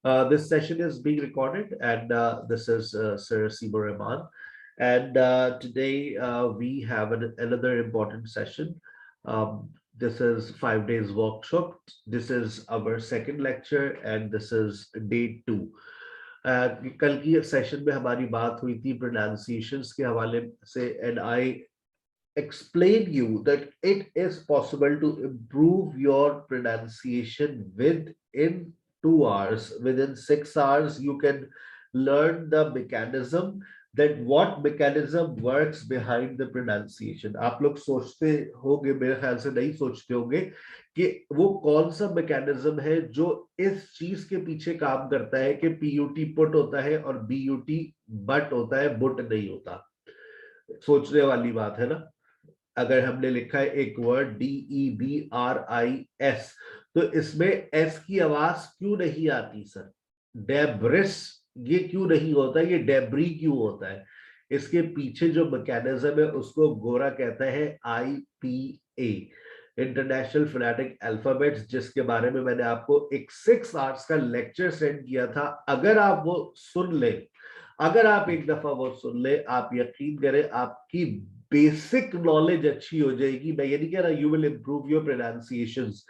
This session is being recorded, and this is Sir Seymour Rahman. And today we have another important session. This is 5 days workshop. This is our second lecture, and this is day 2. कल की session में हमारी बात हुई थी pronunciations के हवाले से, and I explained you that it is possible to improve your pronunciation within 2 hours. Within 6 hours, you can learn the mechanism, that what mechanism works behind the pronunciation. आप लोग सोचते होंगे, मेरे ख्याल से नहीं सोचते होंगे कि वो कौन सा मैकेनिज्म है जो इस चीज के पीछे काम करता है कि पीयूटी पुट होता है और बीयूटी बट होता है, बुट नहीं होता. सोचने वाली बात है ना. अगर हमने लिखा है एक वर्ड DEBRIS, तो इसमें एस की आवाज क्यों नहीं आती सर? डेब्रिस ये क्यों नहीं होता, ये डेब्री क्यों होता है? इसके पीछे जो मैकेनिज्म है उसको गोरा कहता है IPA, इंटरनेशनल फोनेटिक अल्फाबेट्स, जिसके बारे में मैंने आपको एक 6 आवर्स का लेक्चर सेंड किया था. अगर आप वो सुन ले, अगर आप एक दफा वो सुन ले, आप यकीन करें आपकी बेसिक नॉलेज अच्छी हो जाएगी. मैं ये नहीं कह रहा you will improve your pronunciations.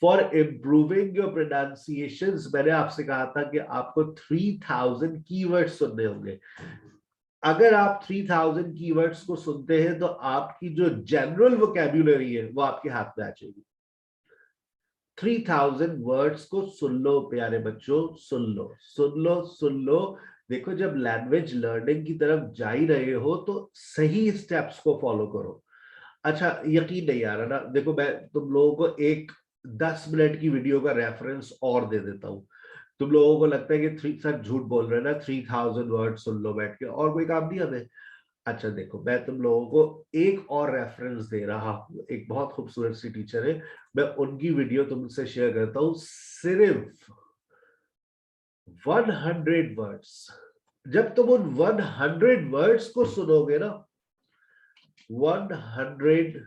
For improving your pronunciations मैंने आपसे कहा था कि आपको 3000 कीवर्ड्स सुनने होंगे. अगर आप 3000 कीवर्ड्स को सुनते हैं तो आपकी जो जनरल वोकैब्युलरी है वो आपके हाथ में आ जाएगी. 3000 वर्ड्स को सुन लो प्यारे बच्चों, सुन लो सुन लो सुन लो. देखो, जब लैंग्वेज लर्निंग की तरफ जा ही रहे हो तो सही स्टेप्स को फॉलो करो. अच्छा, यकीन नहीं आ रहा ना? देखो, मैं तुम लोगों को एक 10 मिनट की वीडियो का रेफरेंस और दे देता हूं. तुम लोगों को लगता है कि सर झूठ बोल रहे हैं ना, 3000 वर्ड सुन लो बैठ के, और कोई काम नहीं हमें. अच्छा देखो, मैं तुम लोगों को एक और रेफरेंस दे रहा हूं. एक बहुत खूबसूरत सी टीचर है, मैं उनकी वीडियो तुमसे शेयर करता हूं. सिर्फ 100 वर्ड्स, जब तुम उन 100 वर्ड्स को सुनोगे ना, 100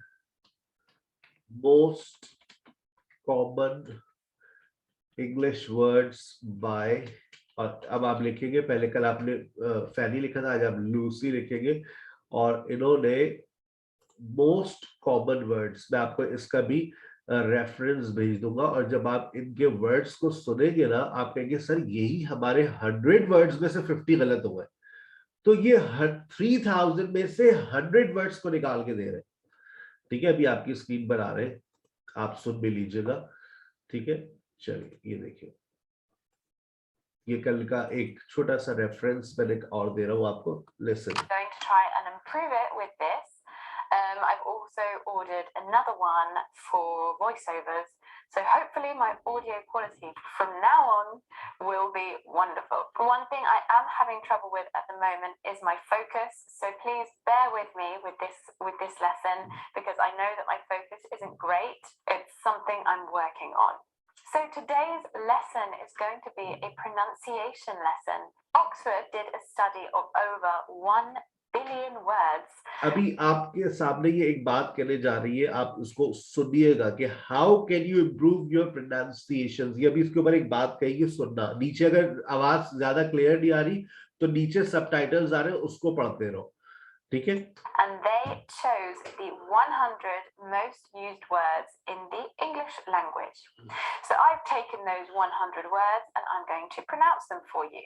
most common English words by, और अब आप लिखेंगे, पहले कल आपने फैनी लिखा था, आज आप लूसी लिखेंगे. और इन्होंने मोस्ट कॉमन वर्ड्स, मैं आपको इसका भी रेफरेंस भेज दूंगा. और जब आप इनके वर्ड्स को सुनेंगे ना, आप कहेंगे सर यही हमारे 100 वर्ड्स में से 50 गलत हुए. तो ये 3000 में से 100 वर्ड्स को निकाल के दे रहे हैं. ठीक है, अभी आपकी स्क्रीन पर आ रहे हैं, आप सुन भी लीजिएगा. ठीक है, चलिए ये देखिए, ये कल का एक छोटा सा रेफरेंस मैंने और दे रहा हूं आपको. Listen. Going to try and improve it with this. I've also ordered another one for voiceovers, so hopefully my audio quality from now on will be wonderful. One thing I am having trouble with at the moment is my focus, so please bear with me with this lesson, because I know that my focus isn't great. It's something I'm working on. So today's lesson is going to be a pronunciation lesson. Oxford did a study of over 1 billion words. अभी आपके सामने ये एक बात कहने जा रही है, आप उसको सुनिएगा कि how can you improve your pronunciation. ये अभी इसके ऊपर एक बात कहेगी, सुनना. नीचे अगर आवाज ज्यादा क्लियर नहीं आ रही तो नीचे सबटाइटल्स आ रहे हैं, उसको पढ़ते रहो. ठीक है. And they chose the 100 most used words in the English language. So I've taken those 100 words and I'm going to pronounce them for you.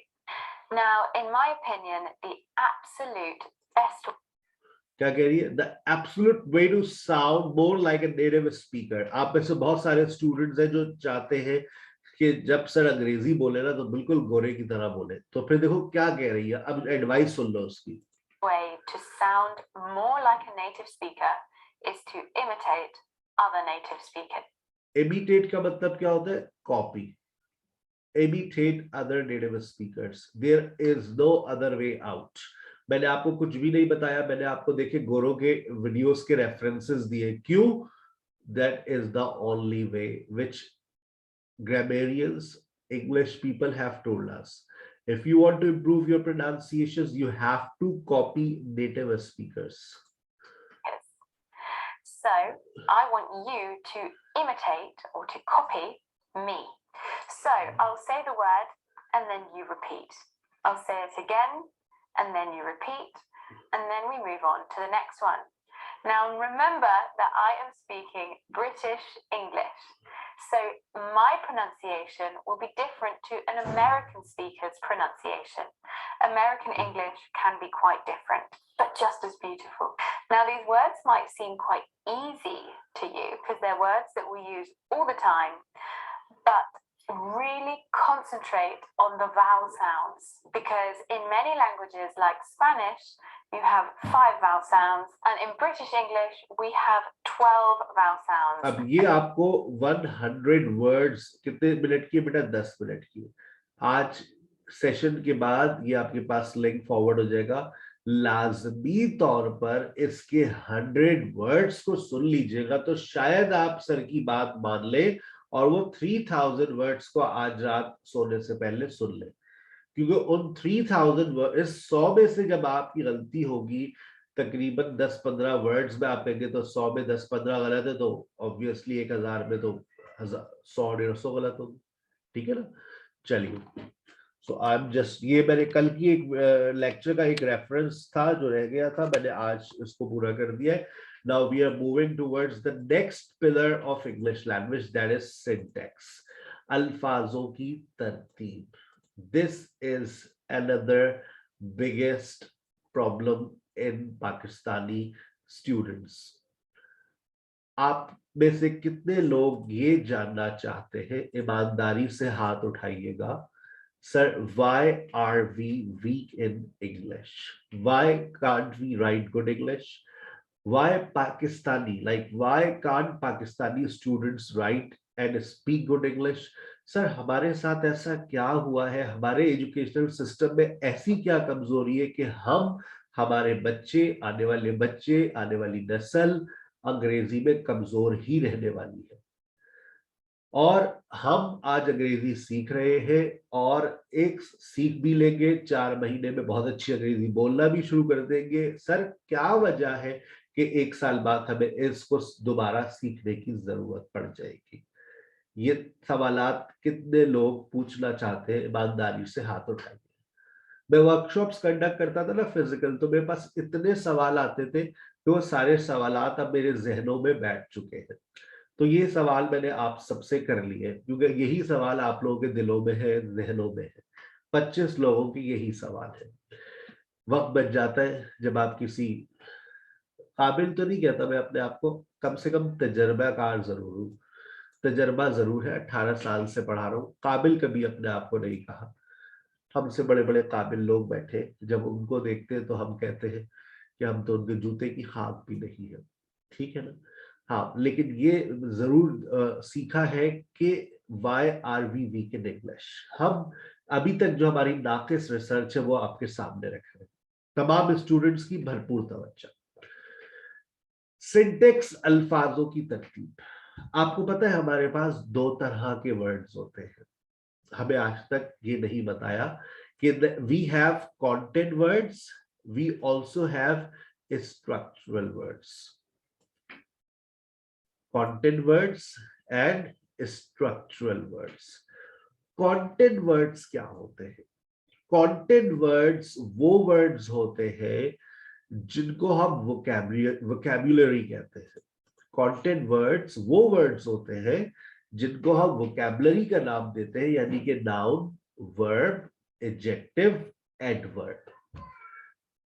Now, in my opinion, the absolute best. क्या कह रही है? The absolute way to sound more like a native speaker. आप में से बहुत सारे students हैं जो चाहते हैं कि जब सर अंग्रेजी बोले ना तो बिल्कुल गोरे की तरह बोले. तो फिर देखो क्या कह रही है, अब एडवाइस सुन लो उसकी. Way to sound more like a native speaker is to imitate other native speakers. Imitate का मतलब क्या होता है? Copy. Imitate other native speakers. There is no other way out. मैंने आपको कुछ भी नहीं बताया, मैंने आपको देखे गोरों के वीडियोस के रेफरेंसेस दिए. क्यों? That is the only way which grammarians, English people have told us. If you want to improve your pronunciations, you have to copy native speakers. So I want you to imitate or to copy me. So I'll say the word and then you repeat. I'll say it again, and then you repeat, and then we move on to the next one. Now remember that I am speaking British English, so my pronunciation will be different to an American speaker's pronunciation. American English can be quite different, but just as beautiful. Now these words might seem quite easy to you because they're words that we use all the time, but really concentrate on the vowel sounds, because in many languages like Spanish you have 5 vowel sounds, and in British English we have 12 vowel sounds. अब ये आपको 100 words कितने minute की बेटा? 10 minute की। आज session के बाद ये आपके पास लिंक फॉरवर्ड हो जाएगा। लाजमी तौर पर इसके 100 वर्ड्स को सुन लीजिएगा तो शायद आप सर की बात मान ले और वो 3000 वर्ड्स को आज रात सोने से पहले सुन ले, क्योंकि उन 3000 वर्ड, इस 100 में से जब आपकी गलती होगी तकरीबन 10-15 वर्ड्स में आप कहेंगे तो 100 में 10-15 गलत है, तो ऑब्वियसली 1000 में तो 100-150 गलत होगी। ठीक है ना? चलिए, सो आई एम जस्ट, ये मैंने कल की एक लेक्चर का एक रेफरेंस था जो रह गया था, मैंने आज इसको पूरा कर दिया है। Now we are moving towards the next pillar of English language, that is syntax. अल्फाजों की तरतीब. This is another biggest problem in Pakistani students. आप में से कितने लोग ये जानना चाहते हैं, ईमानदारी से हाथ उठाइएगा, sir, why are we weak in English? Why can't we write good English? Why Pakistani, like why can't Pakistani students write and speak good English? Sir, हमारे साथ ऐसा क्या हुआ है, हमारे एजुकेशनल सिस्टम में ऐसी क्या कमजोरी है कि हम, हमारे बच्चे, आने वाली नस्ल अंग्रेजी में कमजोर ही रहने वाली है। और हम आज अंग्रेजी सीख रहे हैं और एक सीख भी लेंगे, 4 महीने में बहुत अच्छी अंग्रेजी बोलना भी शुरू कर देंगे। सर, क्या वजह है कि 1 साल बाद हमें इसको दोबारा सीखने की जरूरत पड़ जाएगी? ये सवालात कितने लोग पूछना चाहते हैं? ईमानदारी से हाथ उठाइए। मैं वर्कशॉप्स कंडक्ट करता था ना फिजिकल, तो मेरे पास इतने सवाल आते थे कि वो सारे सवालात अब मेरे जहनों में बैठ चुके हैं। तो ये सवाल मैंने आप सबसे कर लिए, क्योंकि यही सवाल आप लोगों के दिलों में है, जहनों में है। 25 लोगों की यही सवाल है। वक्त बच जाता है जब आप किसी काबिल, तो नहीं कहता मैं अपने आप को, कम से कम तजर्बाकार जरूर हूँ, तजर्बा जरूर है, 18 साल से पढ़ा रहा हूँ। काबिल कभी अपने आप को नहीं कहा। हमसे बड़े बड़े काबिल लोग बैठे, जब उनको देखते हैं तो हम कहते हैं कि हम तो उनके जूते की खाक भी नहीं है। ठीक है ना? हाँ, लेकिन ये जरूर सीखा है कि why are we weak in English. हम अभी तक जो हमारी नाकिस रिसर्च है वो आपके सामने रख रहे हैं, तमाम स्टूडेंट्स की भरपूर तवज्जो। सिंटेक्स, अल्फाजों की तरतीब। आपको पता है हमारे पास 2 तरह के वर्ड्स होते हैं। हमें आज तक ये नहीं बताया कि we have content words, we also have structural words. Content words and structural words. Content words क्या होते हैं? कंटेंट वर्ड्स वो वर्ड्स होते हैं जिनको हम वोकैब्युलरी कहते हैं। कंटेंट वर्ड्स वो वर्ड्स होते हैं जिनको हम वोकैबुलरी का नाम देते हैं, यानी कि नाउन, वर्ब, एडजेक्टिव, एडवर्ब।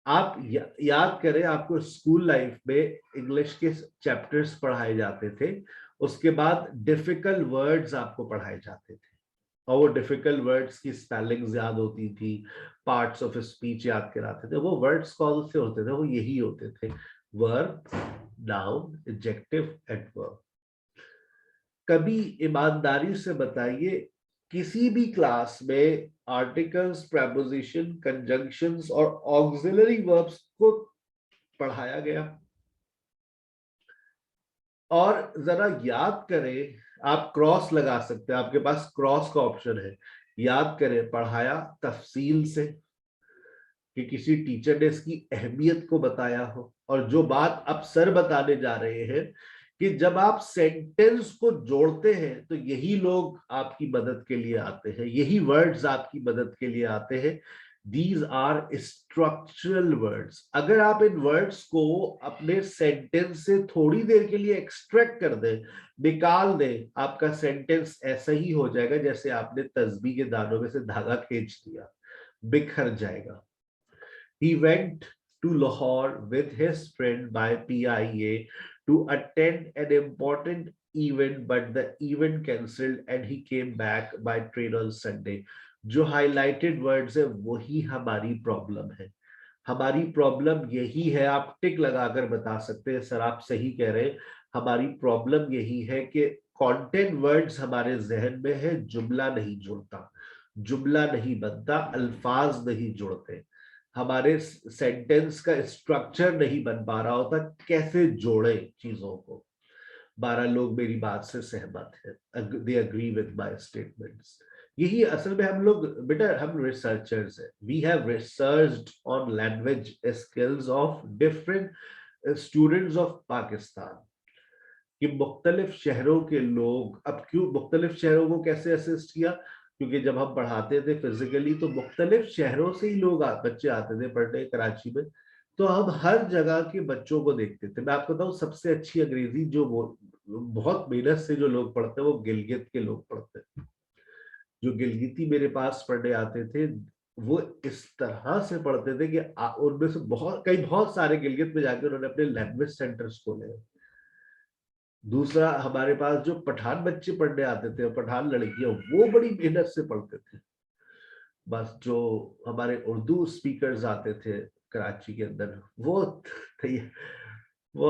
आप याद करें, आपको स्कूल लाइफ में इंग्लिश के चैप्टर्स पढ़ाए जाते थे, उसके बाद डिफिकल्ट वर्ड्स आपको पढ़ाए जाते थे, और वो डिफिकल्ट वर्ड्स की स्पेलिंग्स याद होती थी, पार्ट्स ऑफ स्पीच याद कराते थे। वो वर्ड्स कौन से होते थे? वो यही होते थे, वर्ब, नाउन, एडजेक्टिव, एडवर्ब। कभी ईमानदारी से बताइए, किसी भी क्लास में आर्टिकल्स, प्रेपोजिशन, कंजंक्शंस और ऑक्सिलरी वर्ब्स को पढ़ाया गया? और जरा याद करें, आप क्रॉस लगा सकते हैं, आपके पास क्रॉस का ऑप्शन है। याद करें, पढ़ाया तफसील से कि किसी टीचर ने इसकी अहमियत को बताया हो, और जो बात अब सर बताने जा रहे हैं कि जब आप सेंटेंस को जोड़ते हैं तो यही लोग आपकी मदद के लिए आते हैं, यही वर्ड्स आपकी मदद के लिए आते हैं। These are structural words. अगर आप इन वर्ड्स को अपने सेंटेंस से थोड़ी देर के लिए एक्सट्रैक्ट कर दें, निकाल दें, आपका सेंटेंस ऐसा ही हो जाएगा जैसे आपने तस्बीह के दानों में से धागा खींच दिया, बिखर जाएगा। He went to Lahore with his friend by PIA to attend an important event, but the event cancelled and he came back by train on Sunday. जो highlighted words है वही हमारी प्रॉब्लम है। हमारी प्रॉब्लम यही है, आप टिक लगाकर बता सकते हैं सर आप सही कह रहे हैं। हमारी प्रॉब्लम यही है कि कंटेंट वर्ड्स हमारे जहन में है, जुमला नहीं जुड़ता, जुमला नहीं बनता, अल्फाज नहीं जुड़ते, हमारे सेंटेंस का स्ट्रक्चर नहीं बन पा रहा होता, कैसे जोड़े चीजों को। 12 लोग मेरी बात से सहमत हैं, they agree with my statements. यही असल में हम लोग बेटा, हम रिसर्चर्स हैं, we have researched on language skills of different students of Pakistan, कि मुख्तलिफ शहरों के लोग, अब क्यों मुख्तलिफ शहरों को कैसे असिस्ट किया, क्योंकि जब हम पढ़ाते थे फिजिकली तो मुख्तलिफ शहरों से ही लोग बच्चे आते थे पढ़ने कराची में, तो हम हर जगह के बच्चों को देखते थे। मैं आपको बताऊं सबसे अच्छी अंग्रेजी जो बहुत मेहनत से जो लोग पढ़ते हैं वो गिलगित के लोग पढ़ते हैं। जो गिलगिती मेरे पास पढ़ने आते थे वो इस तरह से पढ़ते थे कि उनमें से बहुत सारे गिलगित में जाके उन्होंने अपने लैंग्वेज सेंटर्स खोले। दूसरा, हमारे पास जो पठान बच्चे पढ़ने आते थे, पठान लड़कियां, वो बड़ी मेहनत से पढ़ते थे। बस जो हमारे उर्दू स्पीकर्स आते थे कराची के अंदर, वो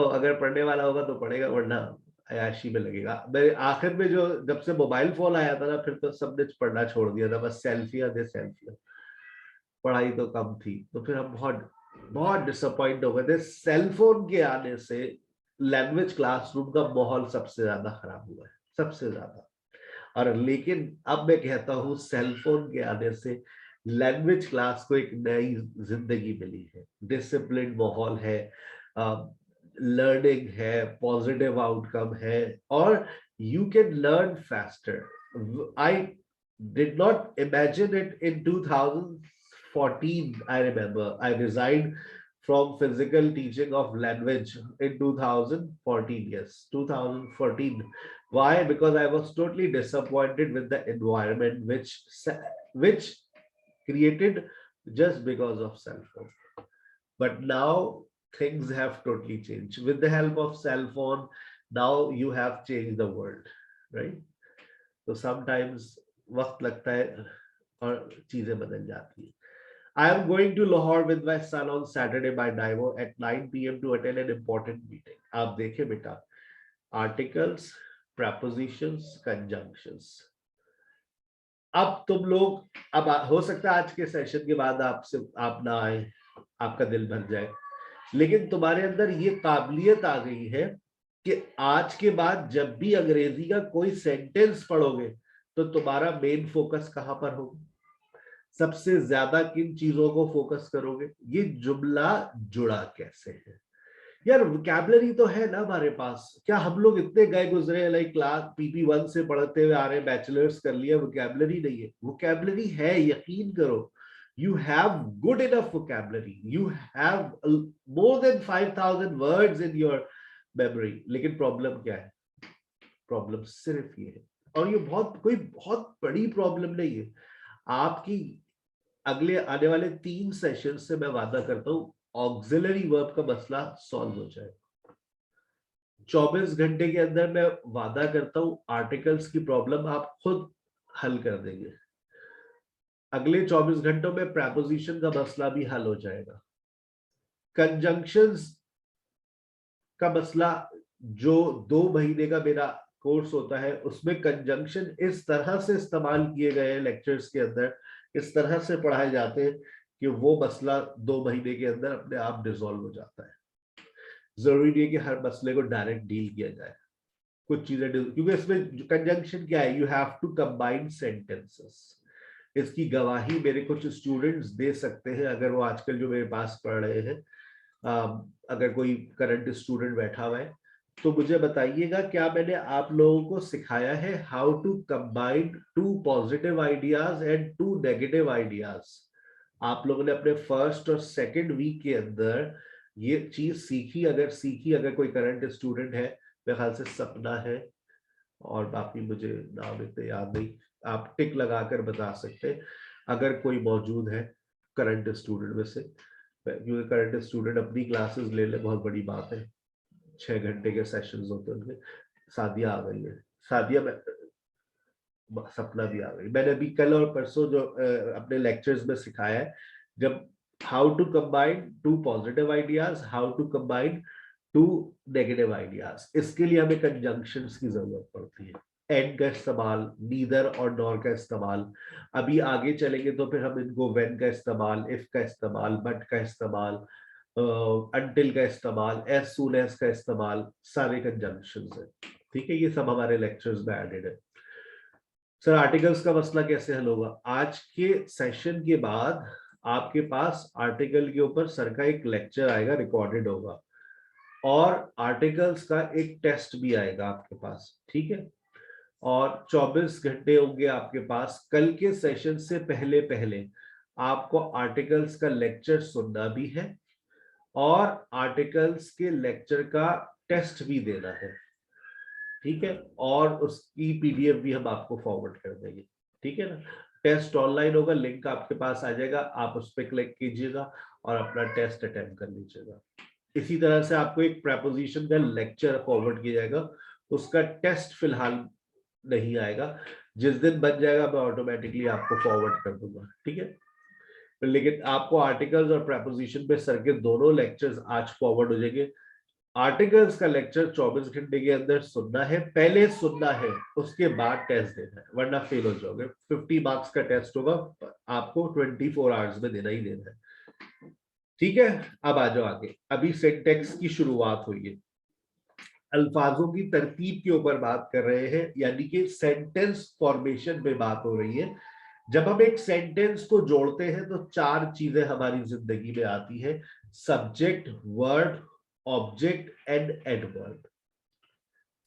अगर पढ़ने वाला होगा तो पढ़ेगा, वरना अयाशी में लगेगा। मेरे आखिर में जो जब से मोबाइल फोन आया था ना, फिर तो सबने पढ़ना छोड़ दिया था, बस सेल्फियां दे सेल्फियां, पढ़ाई तो कम थी। तो फिर हम बहुत बहुत डिसअपॉइंट हो गए थे। सेलफोन के आने से लैंग्वेज क्लासरूम का माहौल सबसे ज्यादा खराब हुआ है, सबसे ज्यादा। और लेकिन अब मैं कहता हूँ सेलफोन के आने से लैंग्वेज क्लास को एक नई जिंदगी मिली है, डिसिप्लिन माहौल है, लर्निंग है, पॉजिटिव आउटकम है, और you can learn faster. I did not imagine it in 2014. I remember I resigned from physical teaching of language in 2014. Yes, 2014. Why? Because I was totally disappointed with the environment which created just because of cell phone. But now things have totally changed with the help of cell phone. Now you have changed the world, right? So sometimes वक्त लगता है और चीजें बदल जाती है। I am going to Lahore with my son on Saturday by Divo at 9 p.m. to attend an important meeting. आप देखें बेटा, articles, prepositions, conjunctions. अब तुम लोग, अब हो सकता है आज के सेशन के बाद आप ना आए, आपका दिल भर जाए, लेकिन तुम्हारे अंदर ये काबिलियत आ गई है कि आज के बाद जब भी अंग्रेजी का कोई सेंटेंस पढ़ोगे तो तुम्हारा मेन फोकस कहां पर होगा, सबसे ज्यादा किन चीजों को फोकस करोगे, ये जुमला जुड़ा कैसे है। यार वोकैबुलरी तो है ना हमारे पास, क्या हम लोग इतने गए गुजरे, लाइक क्लास PP1 से पढ़ते हुए आ रहे, बैचलर्स कर लिया, वोकैबुलरी नहीं है? वोकैबुलरी है, यकीन करो, you have good enough vocabulary, you have more than 5000 words in your memory। लेकिन प्रॉब्लम क्या है? प्रॉब्लम सिर्फ ये है, और ये कोई बहुत बड़ी प्रॉब्लम नहीं है आपकी। अगले आने वाले 3 सेशन से मैं वादा करता हूं ऑक्सिलरी वर्ब का मसला सॉल्व हो जाएगा। 24 घंटे के अंदर मैं वादा करता हूं आर्टिकल्स की प्रॉब्लम आप खुद हल कर देंगे। अगले 24 घंटों में प्रेपोजिशन का मसला भी हल हो जाएगा। कंजंक्शंस का मसला, जो 2 महीने का मेरा कोर्स होता है उसमें कंजंक्शन इस तरह से इस्तेमाल किए गए हैं लेक्चर्स के अंदर, इस तरह से पढ़ाए जाते हैं कि वो मसला 2 महीने के अंदर अपने आप डिसॉल्व हो जाता है। जरूरी नहीं है कि हर मसले को डायरेक्ट डील किया जाए, कुछ चीजें, क्योंकि इसमें कंजंक्शन क्या है, you have to combine sentences. इसकी गवाही मेरे कुछ स्टूडेंट्स दे सकते हैं, अगर वो आजकल जो मेरे पास पढ़ रहे हैं, अगर कोई करंट स्टूडेंट बैठा हुआ है तो मुझे बताइएगा क्या मैंने आप लोगों को सिखाया है how to combine 2 positive ideas and 2 negative ideas. आप लोगों ने अपने फर्स्ट और सेकंड वीक के अंदर ये चीज सीखी, अगर कोई करंट स्टूडेंट है, मेरे ख्याल से सपना है और बाकी मुझे नाम इतने याद नहीं, आप टिक लगाकर बता सकते अगर कोई मौजूद है करंट स्टूडेंट में से, क्योंकि करंट स्टूडेंट अपनी क्लासेस ले ले बहुत बड़ी बात है। 6 घंटे के सेशंस होते हैं उनके। सादिया आ गई है, सादिया में, सपना भी आ गई। मैंने अभी कल और परसों जो अपने लेक्चर्स में सिखाया है, जब how to combine 2 positive ideas, how to combine 2 negative ideas, इसके लिए हमें कंजंक्शंस की जरूरत पड़ती है। एंड का इस्तेमाल, नीदर और नॉर का इस्तेमाल, अभी आगे चलेंगे तो फिर हम इनको व्हेन का इस्तेमाल, इफ का इस्तेमाल, बट का इस्तेमाल, अनटिल का इस्तेमाल, एज सून एज का इस्तेमाल, सारे कंजंक्शंस है। ठीक है, ये सब हमारे लेक्चर्स में एडेड है। सर आर्टिकल्स का मसला कैसे हल होगा? आज के सेशन के बाद आपके पास आर्टिकल के ऊपर सर का एक लेक्चर आएगा, रिकॉर्डेड होगा, और आर्टिकल्स का एक टेस्ट भी आएगा आपके पास। ठीक है, और 24 घंटे होंगे आपके पास। कल के सेशन से पहले पहले आपको आर्टिकल्स का लेक्चर सुनना भी है और आर्टिकल्स के लेक्चर का टेस्ट भी देना है। ठीक है, और उसकी पीडीएफ भी हम आपको फॉरवर्ड कर देंगे। ठीक है ना, टेस्ट ऑनलाइन होगा, लिंक आपके पास आ जाएगा, आप उस पर क्लिक कीजिएगा और अपना टेस्ट अटेम्प्ट कर लीजिएगा। इसी तरह से आपको एक प्रेपोजिशन का लेक्चर फॉरवर्ड किया जाएगा, उसका टेस्ट फिलहाल नहीं आएगा, जिस दिन बन जाएगा मैं ऑटोमेटिकली आपको फॉरवर्ड कर दूंगा। ठीक है, लेकिन आपको आर्टिकल्स और प्रेपोजिशन पे सर के दोनों लेक्चर्स आज फॉरवर्ड हो जाएंगे। आर्टिकल्स का लेक्चर 24 घंटे के अंदर सुनना है, पहले सुनना है, उसके बाद टेस्ट देना है, वरना फेल हो जाओगे। 50 मार्क्स का टेस्ट होगा, आपको 24 आवर्स में देना ही देना है। ठीक है, अब आ जाओ आगे। अभी सिंटैक्स की शुरुआत हुई है, अल्फाजों की तरतीब के ऊपर बात कर रहे हैं, यानी कि सेंटेंस फॉर्मेशन पे बात हो रही है। जब हम एक सेंटेंस को जोड़ते हैं तो 4 चीजें हमारी जिंदगी में आती है: subject, word, object and adverb.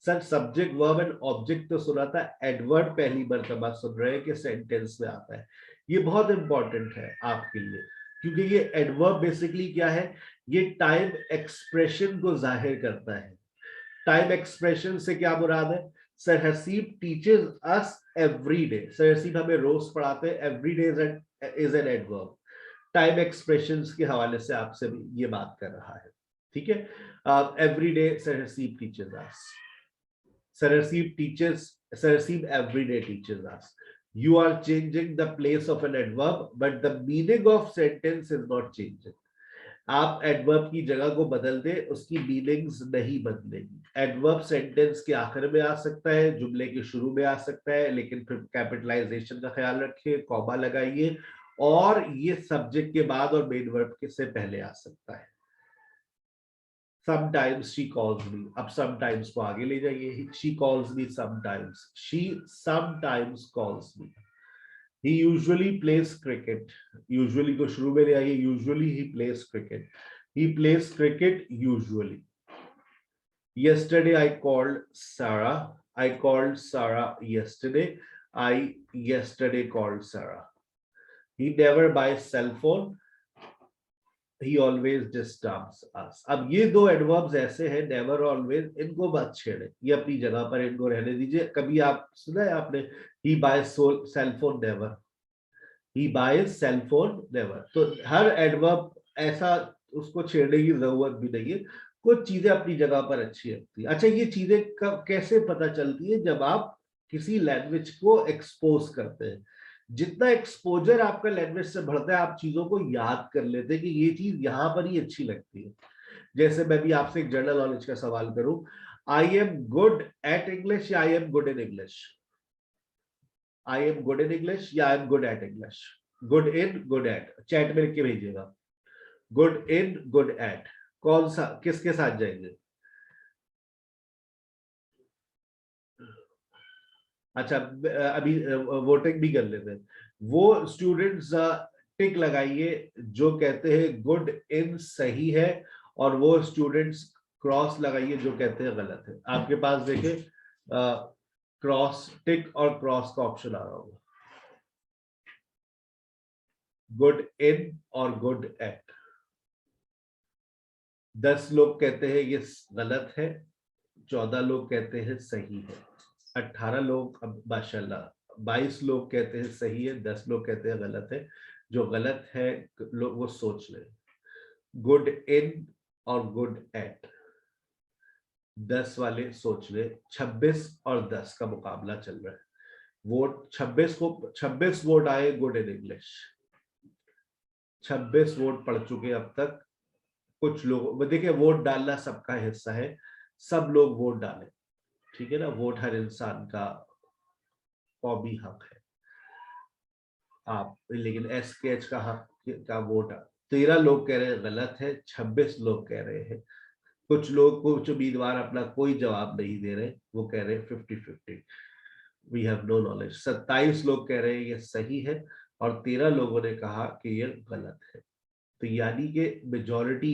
Sir subject, verb and object तो सुना था, एडवर्ब पहली मर्तबा सुन रहे हैं कि सेंटेंस में आता है। ये बहुत इंपॉर्टेंट है आपके लिए, क्योंकि ये एडवर्ब बेसिकली क्या है, ये टाइम एक्सप्रेशन को जाहिर करता है। टाइम एक्सप्रेशन से क्या मुराद है? Sir Haseeb teaches us every day, sir Haseeb हमें रोज पढ़ाते हैं, every day is an adverb. Time expressions के हवाले से आपसे भी ये बात कर रहा है। ठीक है, every day sir Haseeb teaches us, sir Rasib teaches, sir Rasib every day teaches us. You are changing the place of an adverb, but the meaning of sentence is not changing. आप एडवर्ब की जगह को बदल दे, उसकी meanings नहीं बदलेगी। Adverb sentence के आखिर में आ सकता है, जुमले के शुरू में आ सकता है, लेकिन फिर कैपिटलाइजेशन का ख्याल रखिए, कॉमा लगाइए, और ये सब्जेक्ट के बाद और मेन वर्ब के से पहले आ सकता है। Sometimes she calls me, अब sometimes को आगे ले जाइए, she calls me sometimes, she sometimes calls me. He usually plays cricket, usually को शुरू में ले आइए, usually he plays cricket, he plays cricket usually. Yesterday I called Sarah yesterday, I yesterday called Sarah. He never buys cell phone, he always disturbs us. अब ये दो adverbs ऐसे हैं, never, always, इनको मत छेड़े, ये अपनी जगह पर इनको रहने दीजिए। कभी आप सुना है आपने he buys cell phone never, he buys cell phone never, तो हर एडवर्ब ऐसा उसको छेड़ने की जरूरत भी नहीं है, कुछ चीजें अपनी जगह पर अच्छी लगती है। अच्छा, ये चीजें कैसे पता चलती है? जब आप किसी लैंग्वेज को एक्सपोज करते हैं, जितना एक्सपोजर आपका लैंग्वेज से बढ़ता है, आप चीजों को याद कर लेते हैं कि ये चीज यहां पर ही अच्छी लगती है। जैसे मैं भी आपसे एक जनरल नॉलेज का सवाल करूं, I am good at English या I am good in English? I am good in English या I am good at English? Good in, good at, chat में लिख के भेजिएगा। गुड इन, गुड एट, कौन सा किसके साथ जाएंगे? अच्छा, अभी वोटिंग भी कर लेते हैं। वो स्टूडेंट्स टिक लगाइए जो कहते हैं गुड इन सही है, और वो स्टूडेंट्स क्रॉस लगाइए जो कहते हैं गलत है। आपके पास देखिए क्रॉस टिक और क्रॉस का ऑप्शन आ रहा होगा, गुड इन और गुड एट। 10 लोग कहते हैं ये गलत है, 14 लोग कहते हैं सही है, 18 लोग, अब माशाल्लाह 22 लोग कहते हैं सही है, 10 लोग कहते हैं गलत है। जो गलत है लोग वो सोच लें। गुड इन और गुड एट, 10 वाले सोच ले। 26 और 10 का मुकाबला चल रहा है। वोट 26 वोट आए गुड इन इंग्लिश, 26 वोट पड़ चुके अब तक। कुछ लोग देखिए, वोट डालना सबका हिस्सा है, सब लोग वोट डालें, ठीक है ना। वोट हर इंसान का कौमी हक है। आप लेकिन एसकेएच का हक का वोट 13 लोग कह रहे हैं गलत है, 26 लोग कह रहे हैं। कुछ लोग, कुछ उम्मीदवार अपना कोई जवाब नहीं दे रहे, वो कह रहे हैं 50-50, वी हैव नो नॉलेज। 27 लोग कह रहे हैं ये सही है और 13 लोगों ने कहा कि ये गलत है। तो यानी कि majority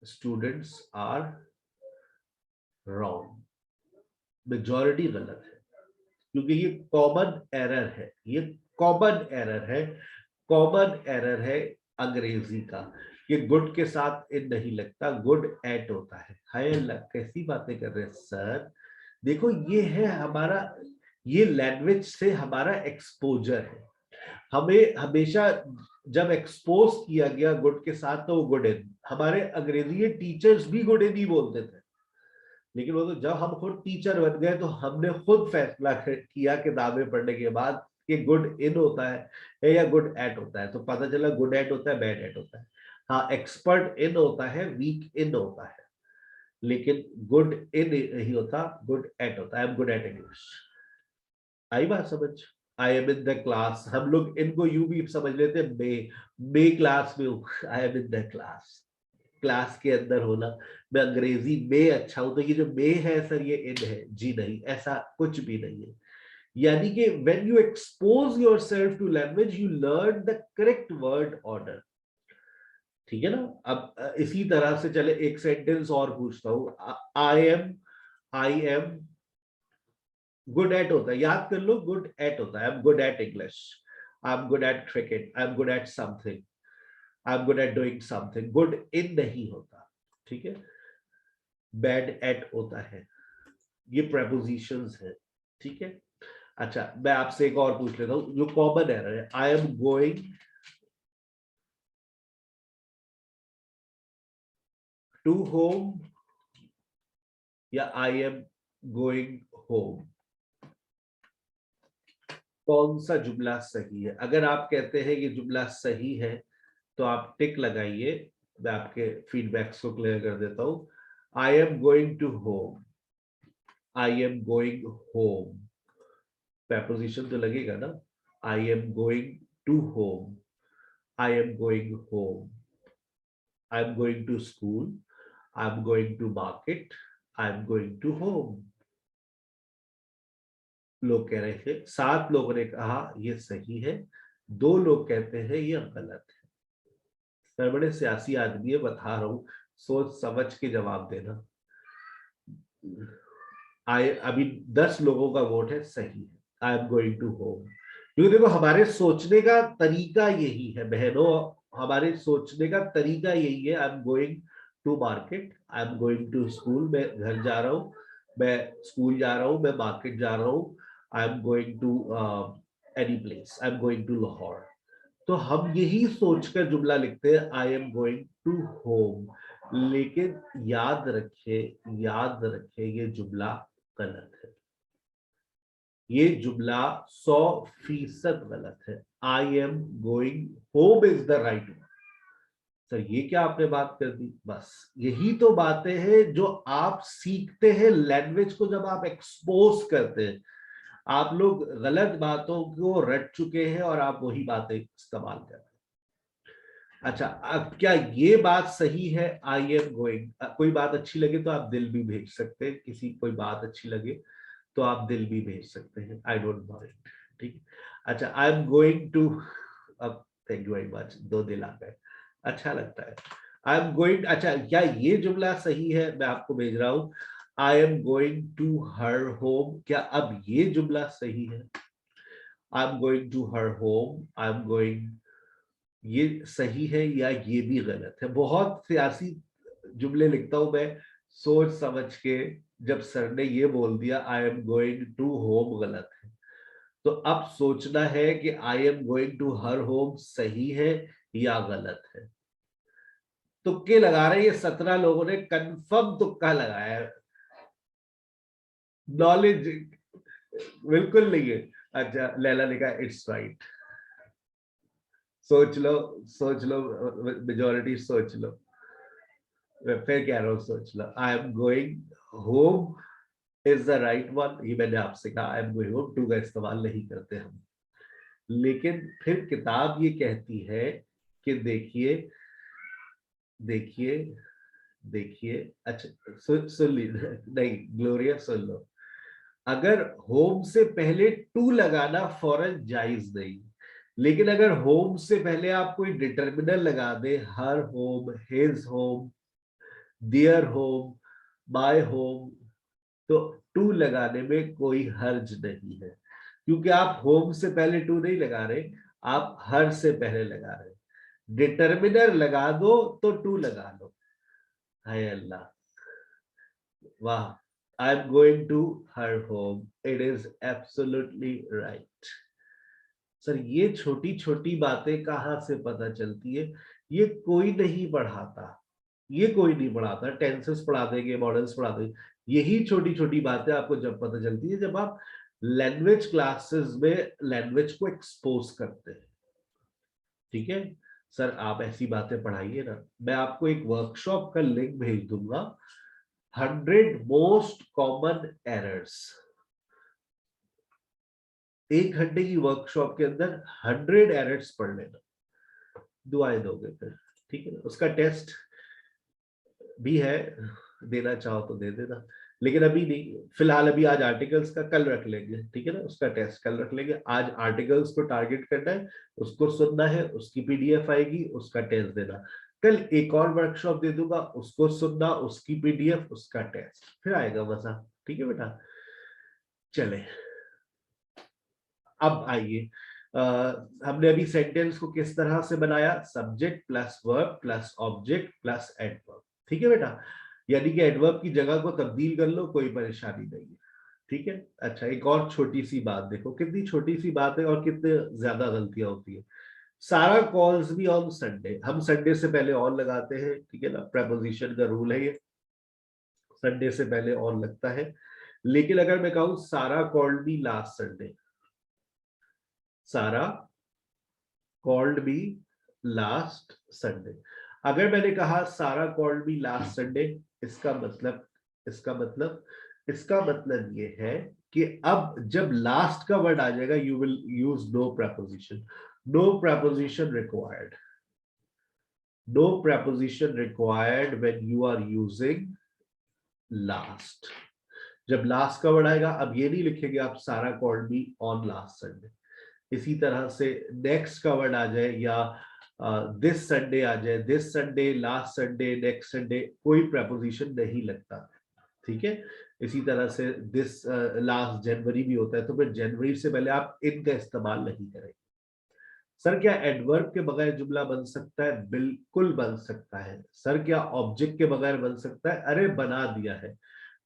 students are wrong, majority गलत है, क्योंकि ये कॉमन एरर है, ये कॉमन एरर है, कॉमन एरर है अंग्रेजी का। ये गुड के साथ इन नहीं लगता, गुड एट होता है। हाय अल्लाह, कैसी बातें कर रहे हैं सर। देखो ये है हमारा, ये लैंग्वेज से हमारा एक्सपोजर है। हमें हमेशा जब एक्सपोज किया गया गुड के साथ तो वो गुड इन, हमारे अंग्रेजी टीचर्स भी गुड इन ही बोलते थे। लेकिन वो तो जब हम खुद टीचर बन गए तो हमने खुद फैसला किया किताबें पढ़ने के बाद कि गुड इन होता है या गुड एट होता है। तो पता चला गुड एट होता है, बैड एट होता है। हाँ, एक्सपर्ट इन होता है, वीक इन होता है, लेकिन गुड इन नहीं होता, गुड एट होता है। I am good at English. आई बात समझ? I am in the class, हम लोग इनको यूं भी समझ लेते हैं, मे क्लास में हूं, I am in the class, class के अंदर होना। मैं अंग्रेजी में अच्छा हूं तो ये जो में है सर ये इन है जी, नहीं, ऐसा कुछ भी नहीं है। यानी कि when you expose yourself to language you learn the correct word order, ठीक है ना। अब इसी तरह से चले एक सेंटेंस और पूछता हूं। आई एम गुड एट होता है, याद कर लो, गुड एट होता है। I am good at English, I am good eight cricket, I am good eight something, I am good at doing something. Good in नहीं होता, ठीक है, बैड एट होता है। ये प्रेपोजिशंस है, ठीक है। अच्छा, मैं आपसे एक और पूछ लेता हूं जो कॉमन एरर है। I am going to home या आई एम गोइंग होम, कौन सा जुमला सही है? अगर आप कहते हैं ये जुमला सही है तो आप टिक लगाइए। मैं आपके फीडबैक्स को क्लियर कर देता हूं। I am going to home, I am going home, preposition तो लगेगा ना। I am going to home, I am going home, I am going to school, I am going to market, I am going to home. लोग कह रहे थे, 7 लोगों ने कहा ये सही है, 2 लोग कहते हैं ये गलत है। सर बड़े सियासी आदमी है, बता रहा हूं, सोच समझ के जवाब देना। अभी 10 लोगों का वोट है सही है, I am going to home. क्योंकि देखो हमारे सोचने का तरीका यही है बहनों, हमारे सोचने का तरीका यही है। I am going to market, I am going to school, मैं घर जा रहा हूँ, मैं स्कूल जा रहा हूँ, मैं मार्केट जा रहा हूँ, I am going to any place, I am going to Lahore. तो हम यही सोचकर जुमला लिखते हैं, I am going to home. लेकिन याद रखे ये जुमला गलत है, ये जुमला 100% गलत है। I am going home is the right one. Sir ये क्या आपने बात कर दी? बस यही तो बातें हैं जो आप सीखते हैं लैंग्वेज को, जब आप एक्सपोज करते हैं। आप लोग गलत बातों को रट चुके हैं और आप वही बातें इस्तेमाल कर रहे हैं। अच्छा, अब क्या ये बात सही है? आई एम गोइंग, कोई बात अच्छी लगे तो आप दिल भी भेज सकते हैं, किसी कोई बात अच्छी लगे तो आप दिल भी भेज सकते हैं, आई डोंट माइंड, ठीक है। अच्छा, आई एम गोइंग टू, अब थैंक यू वेरी मच, 2 दिल आ गए। अच्छा लगता है। आई एम गोइंग, अच्छा क्या ये जुमला सही है? मैं आपको भेज रहा हूं, I am going to her home, क्या अब ये जुमला सही है? I am going to her home, I am going, ये सही है या ये भी गलत है? बहुत सियासी जुमले लिखता हूं मैं सोच समझ के, जब सर ने ये बोल दिया I am going to home गलत है, तो अब सोचना है कि I am going to her home सही है या गलत है। तुक्के लगा रहे, ये 17 लोगों ने कंफर्म तुक्का लगाया है, नॉलेज बिल्कुल नहीं है। अच्छा लैला लिखा इट्स राइट, सोच लो, सोच लो, मेजोरिटी सोच लो, मैं फिर कह रहा हूँ सोच लो। I am going home is the right one, ये मैंने आपसे कहा, I am going home to का इस्तेमाल नहीं करते हम। लेकिन फिर किताब ये कहती है कि देखिए देखिए देखिए, अच्छा सुन ली नहीं ग्लोरिया, सुन लो, अगर होम से पहले टू लगाना फौरन जायज नहीं, लेकिन अगर होम से पहले आप कोई डिटर्मिनर लगा दे, her home, his home, their home, my home, तो टू लगाने में कोई हर्ज नहीं है, क्योंकि आप होम से पहले टू नहीं लगा रहे, आप हर से पहले लगा रहे। डिटर्मिनर लगा दो तो टू लगा लो। हाय अल्लाह, वाह, I am going to her home, it is absolutely right. Sir ये छोटी छोटी बातें कहाँ से पता चलती है? ये कोई नहीं पढ़ाता, ये कोई नहीं पढ़ाता, टेंसेस पढ़ा देंगे, मॉडल्स पढ़ा देंगे, यही छोटी छोटी बातें आपको जब पता चलती है जब आप लैंग्वेज क्लासेस में लैंग्वेज को एक्सपोज करते हैं। ठीक है सर, आप ऐसी बातें पढ़ाइए ना, मैं आपको एक वर्कशॉप का लिंक भेज दूंगा, 100 मोस्ट कॉमन एरर्स। 1 घंटे की वर्कशॉप के अंदर 100 एरर्स पढ़ लेना, दुआएं दोगे फिर। ठीक है ना, उसका टेस्ट भी है, देना चाहो तो दे देना, लेकिन अभी नहीं, फिलहाल अभी आज आर्टिकल्स का कल रख लेंगे, ठीक है ना, उसका टेस्ट कल रख लेंगे। आज आर्टिकल्स को टारगेट करना है, उसको सुनना है, उसकी पीडीएफ आएगी, उसका टेस्ट देना। कल एक और वर्कशॉप दे दूंगा, उसको सुनना, उसकी पीडीएफ, उसका टेस्ट, फिर आएगा मजा। ठीक है बेटा, चले अब आइए, हमने अभी सेंटेंस को किस तरह से बनाया, subject plus verb plus object plus adverb. ठीक है बेटा, यानी कि एडवर्ब की जगह को तब्दील कर लो, कोई परेशानी नहीं है। ठीक है, अच्छा एक और छोटी सी बात देखो, कितनी छोटी सी बात है और कितने ज्यादा गलतियां होती है। सारा कॉल्स भी ऑन संडे, हम संडे से पहले ऑन लगाते हैं, ठीक है ना, प्रपोजिशन का रूल है ये, संडे से पहले ऑन लगता है। लेकिन अगर मैं कहूं सारा कॉल्ड मी लास्ट संडे, सारा कॉल्ड मी लास्ट संडे, अगर मैंने कहा सारा कॉल्ड मी लास्ट संडे, इसका मतलब इसका मतलब इसका मतलब ये है कि अब जब लास्ट का वर्ड आ जाएगा you will use no preposition, no preposition required, no preposition required when you are using last. जब लास्ट का वर्ड आएगा, अब ये नहीं लिखेंगे आप Sara called me on last Sunday. इसी तरह से नेक्स्ट का वर्ड आ जाए या दिस संडे आ जाए, this Sunday, last Sunday, next Sunday, कोई प्रपोजिशन नहीं लगता। ठीक है, इसी तरह से दिस लास्ट जनवरी भी होता है, तो फिर जनवरी से पहले आप इनका इस्तेमाल नहीं करेंगे। सर क्या एडवर्ब के बगैर जुमला बन सकता है? बिल्कुल बन सकता है। सर क्या ऑब्जेक्ट के बगैर बन सकता है? अरे बना दिया है।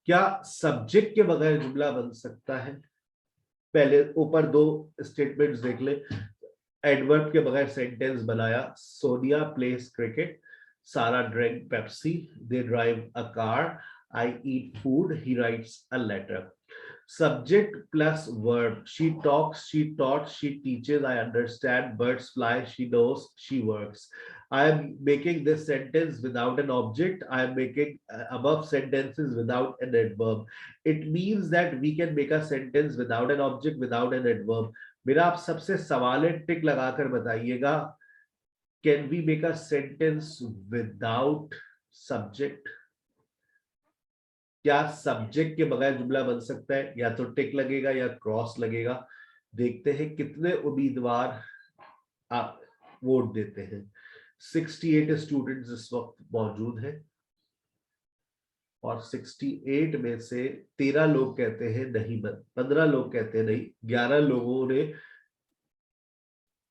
क्या सब्जेक्ट के बगैर जुमला बन सकता है? पहले ऊपर दो स्टेटमेंट्स देख ले, एडवर्ब के बगैर सेंटेंस बनाया, Sonia plays cricket, Sara drink Pepsi, they drive a car, I eat food, he writes a letter. Subject plus verb, she talks, she taught, she teaches, I understand, birds fly, she knows, she works. I am making this sentence without an object, I am making above sentences without an adverb. It means that we can make a sentence without an object, without an adverb. मेरा आप सबसे सवाल है, टिक लगाकर बताइएगा, can we make a sentence without subject? क्या subject के बगैर जुमला बन सकता है? या तो टिक लगेगा या क्रॉस लगेगा। देखते हैं कितने उम्मीदवार आप वोट देते हैं। 68 स्टूडेंट्स इस वक्त मौजूद हैं और 68 में से 13 लोग कहते हैं नहीं 15 लोग कहते हैं नहीं, 11 लोगों ने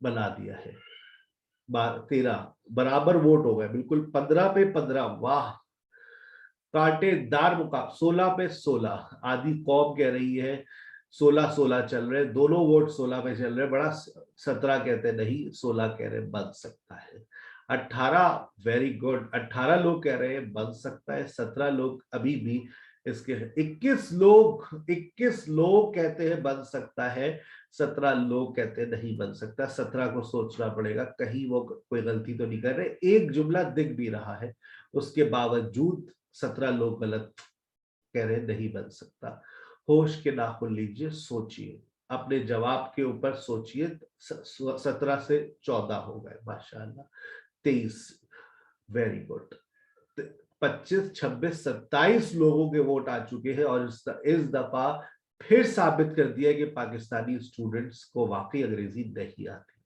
बना दिया है। 13 बराबर वोट हो गए, बिल्कुल 15 पे 15। वाह, कांटेदार मुकाबला। 16 पे 16, आधी कौम कह रही है 16-16 चल रहे, दोनों वोट 16 पे चल रहे, बड़ा। 17 कहते नहीं, 16 कह रहे बन सकता है। 18, वेरी गुड, 18 लोग कह रहे हैं बन सकता है, 17 लोग अभी भी इसके, 21 लोग कहते हैं बन सकता है, 17 लोग कहते हैं नहीं बन सकता। 17 को सोचना पड़ेगा कहीं वो कोई गलती तो नहीं कर रहे, एक जुमला दिख भी रहा है, उसके बावजूद 17 लोग गलत कह रहे नहीं बन सकता। होश के नाखून लीजिए, सोचिए, अपने जवाब के ऊपर सोचिए। 17 से 14 हो गए, माशाल्लाह। 23, वेरी गुड। 25, 26, 27 लोगों के वोट आ चुके हैं और इस दफा फिर साबित कर दिया कि पाकिस्तानी स्टूडेंट्स को वाकई अंग्रेजी नहीं आती।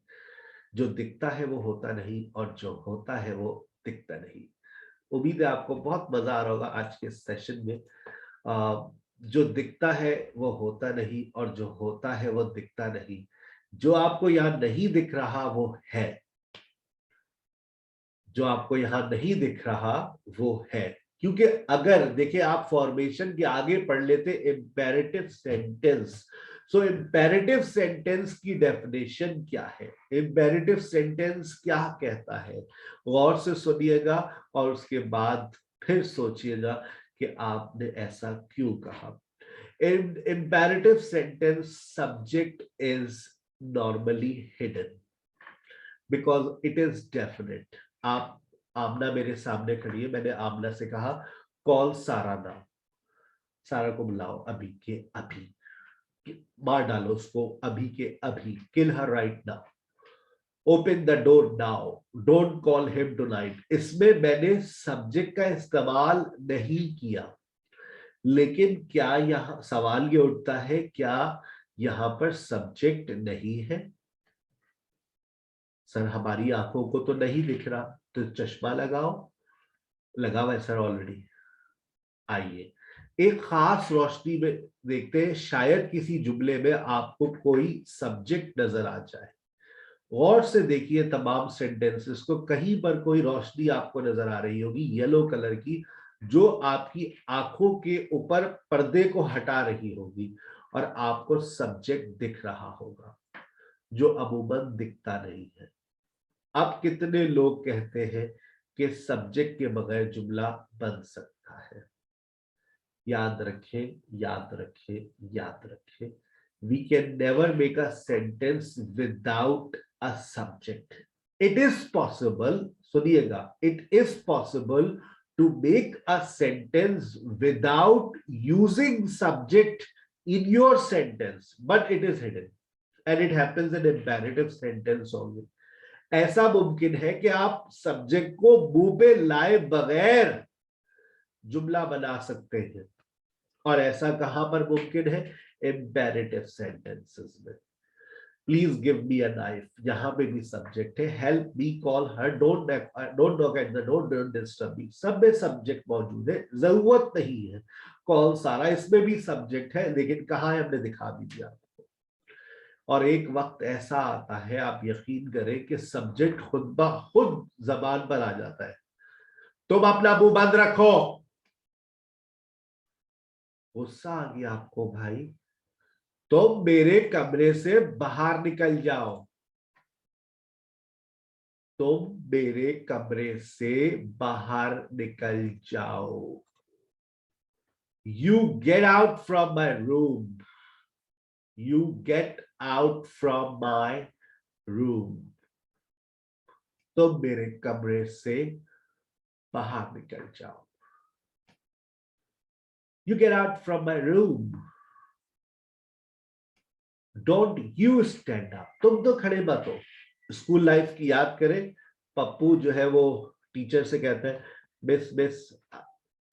जो दिखता है वो होता नहीं और जो होता है वो दिखता नहीं। उम्मीद है आपको बहुत मजा आ रहा होगा आज के सेशन में। जो दिखता है वो होता नहीं और जो होता है वो दिखता नहीं। जो आपको यहां नहीं दिख रहा वो है, जो आपको यहां नहीं दिख रहा वो है। क्योंकि अगर देखिए आप फॉर्मेशन के आगे पढ़ लेते इंपेरेटिव सेंटेंस। सो इंपेरेटिव सेंटेंस की डेफिनेशन क्या है, इंपेरेटिव सेंटेंस क्या कहता है, गौर से सुनिएगा और उसके बाद फिर सोचिएगा कि आपने ऐसा क्यों कहा। In imperative sentence, subject is normally hidden because it is definite. आप, आमना मेरे सामने खड़ी है, मैंने आमना से कहा कॉल सारा नाउ, सारा को बुलाओ अभी के अभी, मार डालो उसको अभी के अभी, kill her right now, open the door now, don't call him tonight. इसमें मैंने सब्जेक्ट का इस्तेमाल नहीं किया, लेकिन क्या यहां सवाल ये उठता है, क्या यहां पर सब्जेक्ट नहीं है? सर हमारी आंखों को तो नहीं दिख रहा, तो चश्मा लगाओ। लगा हुआ है सर ऑलरेडी। आइए एक खास रोशनी में देखते हैं, शायद किसी जुमले में आपको कोई सब्जेक्ट नजर आ जाए। गौर से देखिए तमाम सेंटेंसेस को, कहीं पर कोई रोशनी आपको नजर आ रही होगी येलो कलर की, जो आपकी आंखों के ऊपर पर्दे को हटा रही होगी और आपको सब्जेक्ट दिख रहा होगा, जो अमूमन दिखता नहीं है। अब कितने लोग कहते हैं कि सब्जेक्ट के बगैर जुमला बन सकता है? याद रखें, याद रखें, याद रखें, we can never make a sentence without a subject. It is possible, सुनिएगा, it is possible to make a sentence without using subject in your sentence, but it is hidden and it happens in imperative sentence only. ऐसा मुमकिन है कि आप subject को मुंह पे लाए बगैर जुमला बना सकते हैं, और ऐसा कहां पर मुमकिन है? इंपेरेटिव सेंटेंसेस में। Please give me a knife, यहां पे भी सब्जेक्ट है। Help me call her, don't knock at the door, don't disturb me, सब में सब्जेक्ट मौजूद है, जरूरत नहीं है। कॉल सारा, इसमें भी सब्जेक्ट है, लेकिन कहां है हमने दिखा भी दिया आपको। और एक वक्त ऐसा आता है, आप यकीन करें कि सब्जेक्ट खुद ब खुद जबान पर आ जाता है। तुम अपना मुंह बंद रखो। गुस्सा आ गया आपको भाई? तुम मेरे कमरे से बाहर निकल जाओ, तुम मेरे कमरे से बाहर निकल जाओ। You get out from my room, you get out from my room, तुम मेरे कमरे से बाहर निकल जाओ। You get out from my room, don't you stand up, तुम तो खड़े मत हो। स्कूल लाइफ की याद करें, पप्पू जो है वो टीचर से कहता है, miss miss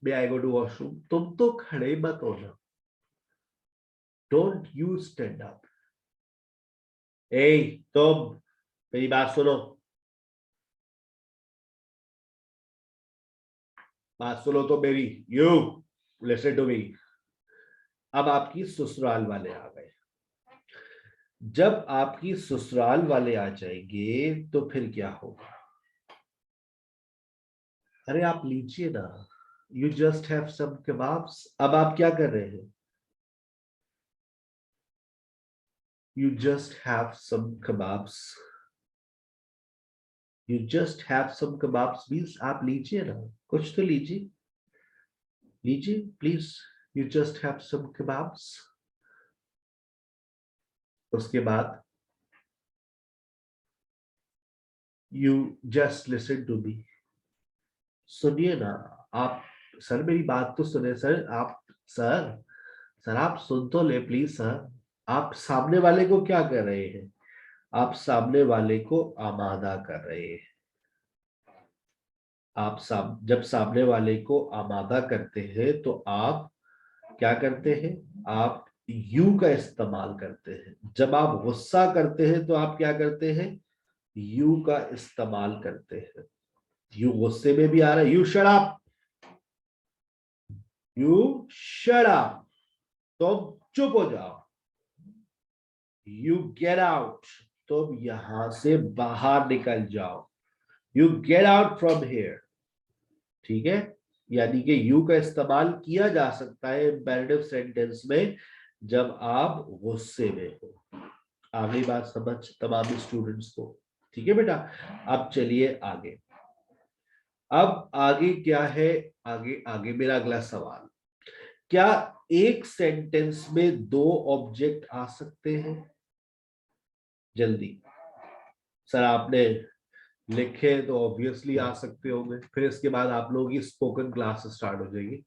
may I go to washroom, तुम तो खड़े मत हो ना, डोंट यू स्टैंड अप। ए तुम, मेरी बात सुनो, बात सुनो तो मेरी, यू लिसन टू मी। अब आपकी ससुराल वाले आ गए। जब आपकी ससुराल वाले आ जाएंगे तो फिर क्या होगा? अरे आप लीजिए ना, you just have some kebabs. अब आप क्या कर रहे हैं? You just have some kebabs. You just have some kebabs means आप लीजिए ना, कुछ तो लीजिए, लीजिए please. You just have some kebabs. उसके बाद you just listen to me. सुनिए ना आप। सर मेरी बात तो सुने सर आप। सर, सर आप सुन तो ले प्लीज सर। आप सामने वाले को क्या कर रहे हैं? आप सामने वाले को आमादा कर रहे हैं। आप जब सामने वाले को आमादा करते हैं तो आप क्या करते हैं? आप यू का इस्तेमाल करते हैं। जब आप गुस्सा करते हैं तो आप क्या करते हैं? यू का इस्तेमाल करते हैं। यू गुस्से में भी आ रहा है, you shut up, you shut up, तुम चुप हो जाओ। यू गेट आउट, तुम यहां से बाहर निकल जाओ। You get out from here. ठीक है, यानी कि यू का इस्तेमाल किया जा सकता है इंपेरेटिव सेंटेंस में जब आप गुस्से में हो। आ गई बात समझ तमाम स्टूडेंट्स को? ठीक है बेटा। अब चलिए आगे। अब आगे क्या है? आगे आगे मेरा अगला सवाल, क्या एक सेंटेंस में दो ऑब्जेक्ट आ सकते हैं? जल्दी। सर आपने लिखे तो ऑब्वियसली आ सकते होंगे, फिर इसके बाद आप लोगों की स्पोकन क्लास स्टार्ट हो जाएगी।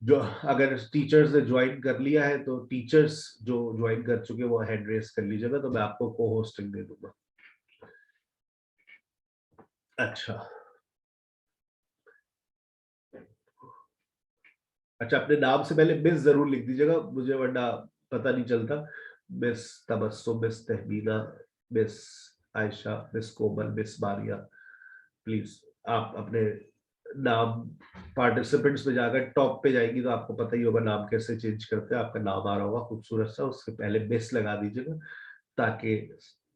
जो अगर टीचर्स ने ज्वाइन कर लिया है तो टीचर्स जो ज्वाइन कर चुके वो हैंड रेस कर लीजिएगा, तो मैं आपको को होस्टिंग दे दूंगा। अच्छा अच्छा, अपने नाम से पहले मिस जरूर लिख दीजिएगा मुझे, वरना पता नहीं चलता। Miss Tabassum, miss Tahmina, miss Ayesha, miss Komal, miss Maria. Please आप अपने नाम पार्टिसिपेंट्स में जाकर टॉप पे जाएंगी तो आपको पता ही होगा नाम कैसे चेंज करते हैं। आपका नाम आ रहा होगा खूबसूरत सा, उसके पहले मिस लगा दीजिएगा ताकि